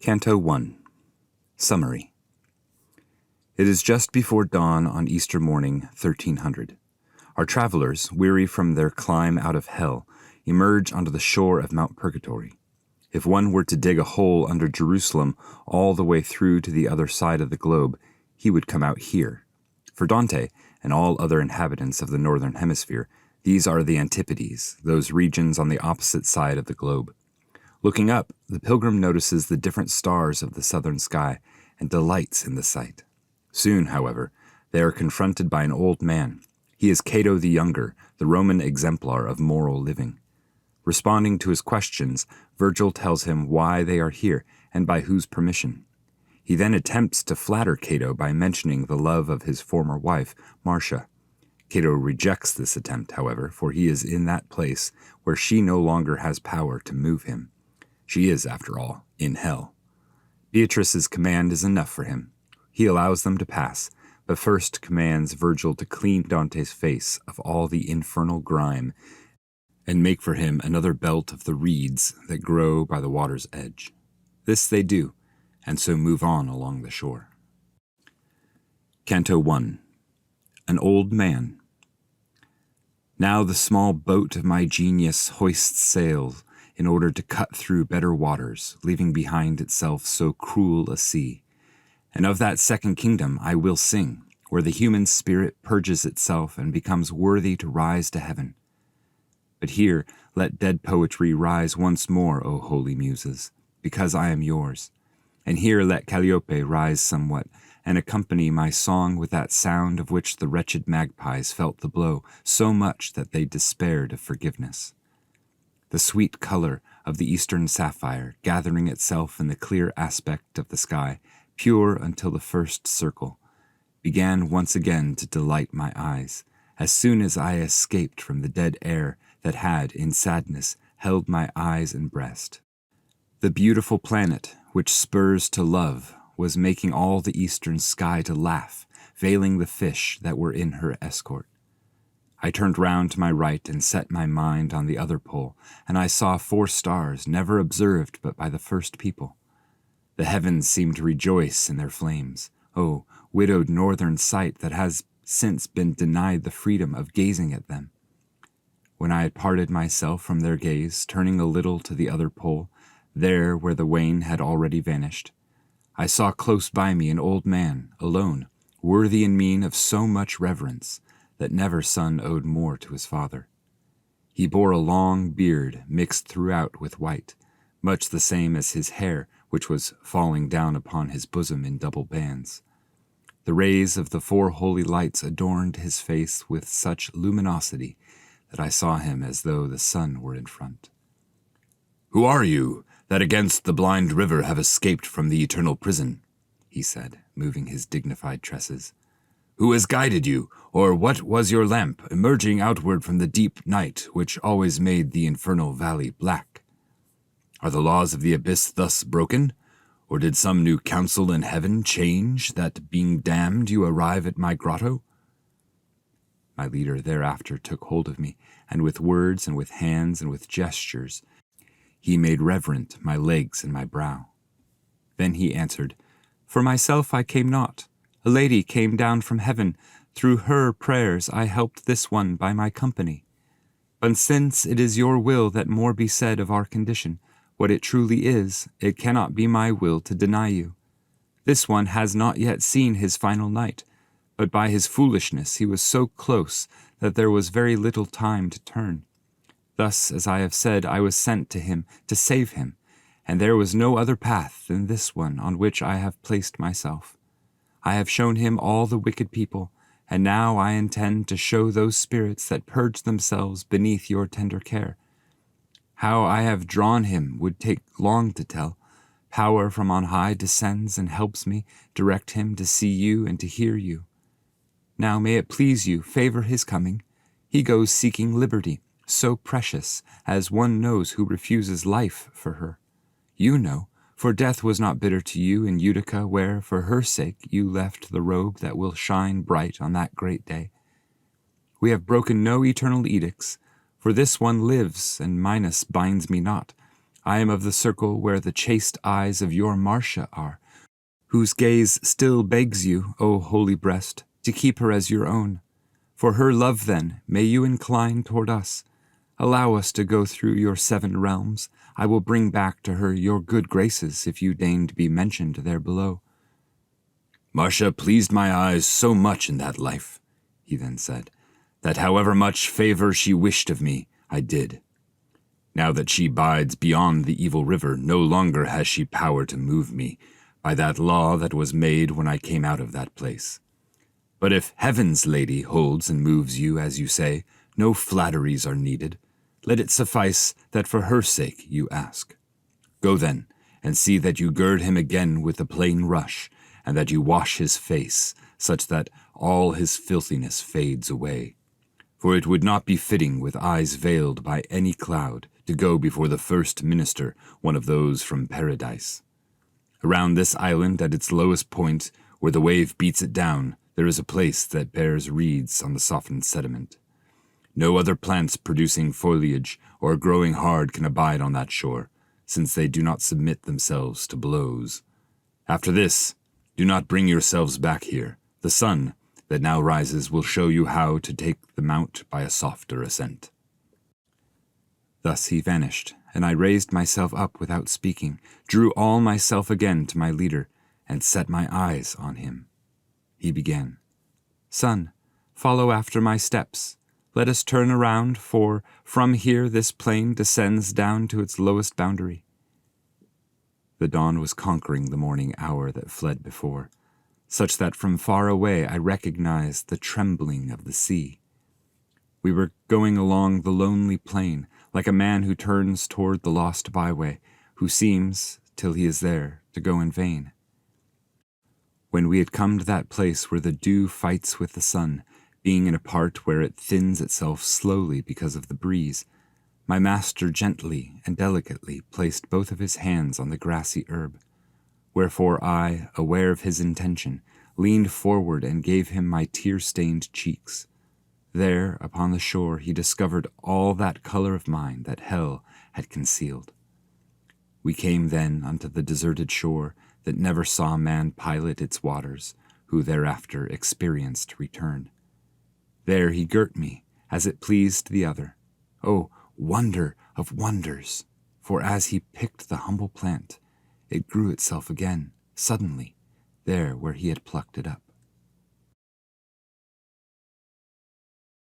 Canto 1. Summary. It is just before dawn on Easter morning, 1300. Our travelers, weary from their climb out of hell, emerge onto the shore of Mount Purgatorio. If one were to dig a hole under Jerusalem all the way through to the other side of the globe, he would come out here. For Dante and all other inhabitants of the northern hemisphere, these are the antipodes, those regions on the opposite side of the globe. Looking up, the pilgrim notices the different stars of the southern sky and delights in the sight. Soon, however, they are confronted by an old man. He is Cato the Younger, the Roman exemplar of moral living. Responding to his questions, Virgil tells him why they are here and by whose permission. He then attempts to flatter Cato by mentioning the love of his former wife, Marcia. Cato rejects this attempt, however, for he is in that place where she no longer has power to move him. She is, after all, in hell. Beatrice's command is enough for him. He allows them to pass, but first commands Virgil to clean Dante's face of all the infernal grime and make for him another belt of the reeds that grow by the water's edge. This they do, and so move on along the shore. Canto 1. An Old Man. Now the small boat of my genius hoists sails in order to cut through better waters, leaving behind itself so cruel a sea. And of that second kingdom I will sing, where the human spirit purges itself and becomes worthy to rise to heaven. But here let dead poetry rise once more, O holy muses, because I am yours. And here let Calliope rise somewhat, and accompany my song with that sound of which the wretched magpies felt the blow so much that they despaired of forgiveness. The sweet color of the eastern sapphire, gathering itself in the clear aspect of the sky, pure until the first circle, began once again to delight my eyes, as soon as I escaped from the dead air that had, in sadness, held my eyes and breast. The beautiful planet, which spurs to love, was making all the eastern sky to laugh, veiling the fish that were in her escort. I turned round to my right and set my mind on the other pole, and I saw 4 stars never observed but by the first people. The heavens seemed to rejoice in their flames. Oh, widowed northern sight that has since been denied the freedom of gazing at them. When I had parted myself from their gaze, turning a little to the other pole, there where the wain had already vanished, I saw close by me an old man, alone, worthy in mien of so much reverence, that never son owed more to his father. He bore a long beard mixed throughout with white, much the same as his hair, which was falling down upon his bosom in double bands. The rays of the 4 holy lights adorned his face with such luminosity that I saw him as though the sun were in front. "Who are you, that against the blind river have escaped from the eternal prison?" he said, moving his dignified tresses. "Who has guided you, or what was your lamp, emerging outward from the deep night which always made the infernal valley black? Are the laws of the abyss thus broken, or did some new council in heaven change, that being damned you arrive at my grotto?" My leader thereafter took hold of me, and with words and with hands and with gestures, he made reverent my legs and my brow. Then he answered, "For myself I came not. A lady came down from heaven. Through her prayers I helped this one by my company. But since it is your will that more be said of our condition, what it truly is, it cannot be my will to deny you. This one has not yet seen his final night, but by his foolishness he was so close that there was very little time to turn. Thus, as I have said, I was sent to him to save him, and there was no other path than this one on which I have placed myself. I have shown him all the wicked people, and now I intend to show those spirits that purge themselves beneath your tender care. How I have drawn him would take long to tell. Power from on high descends and helps me direct him to see you and to hear you. Now may it please you, favor his coming. He goes seeking liberty, so precious, as one knows who refuses life for her. You know, for death was not bitter to you in Utica, where, for her sake, you left the robe that will shine bright on that great day. We have broken no eternal edicts, for this one lives, and Minos binds me not. I am of the circle where the chaste eyes of your Marcia are, whose gaze still begs you, O holy breast, to keep her as your own. For her love, then, may you incline toward us. Allow us to go through your 7 realms. I will bring back to her your good graces if you deign to be mentioned there below. Marcia pleased my eyes so much in that life, he then said, that however much favor she wished of me, I did. Now that she bides beyond the evil river, no longer has she power to move me by that law that was made when I came out of that place. But if heaven's lady holds and moves you, as you say, no flatteries are needed. Let it suffice that for her sake you ask. Go then, and see that you gird him again with a plain rush, and that you wash his face, such that all his filthiness fades away. For it would not be fitting, with eyes veiled by any cloud, to go before the first minister, one of those from paradise. Around this island, at its lowest point, where the wave beats it down, there is a place that bears reeds on the softened sediment. No other plants producing foliage or growing hard can abide on that shore, since they do not submit themselves to blows. After this, do not bring yourselves back here. The sun that now rises will show you how to take the mount by a softer ascent. Thus he vanished, and I raised myself up without speaking, drew all myself again to my leader, and set my eyes on him. He began, Son, follow after my steps. Let us turn around, for from here this plain descends down to its lowest boundary. The dawn was conquering the morning hour that fled before, such that from far away I recognized the trembling of the sea. We were going along the lonely plain, like a man who turns toward the lost byway, who seems, till he is there, to go in vain. When we had come to that place where the dew fights with the sun, being in a part where it thins itself slowly because of the breeze, my master gently and delicately placed both of his hands on the grassy herb, wherefore I, aware of his intention, leaned forward and gave him my tear-stained cheeks. There, upon the shore, he discovered all that color of mine that hell had concealed. We came then unto the deserted shore that never saw man pilot its waters, who thereafter experienced return. There he girt me, as it pleased the other. Oh, wonder of wonders! For as he picked the humble plant, it grew itself again, suddenly, there where he had plucked it up.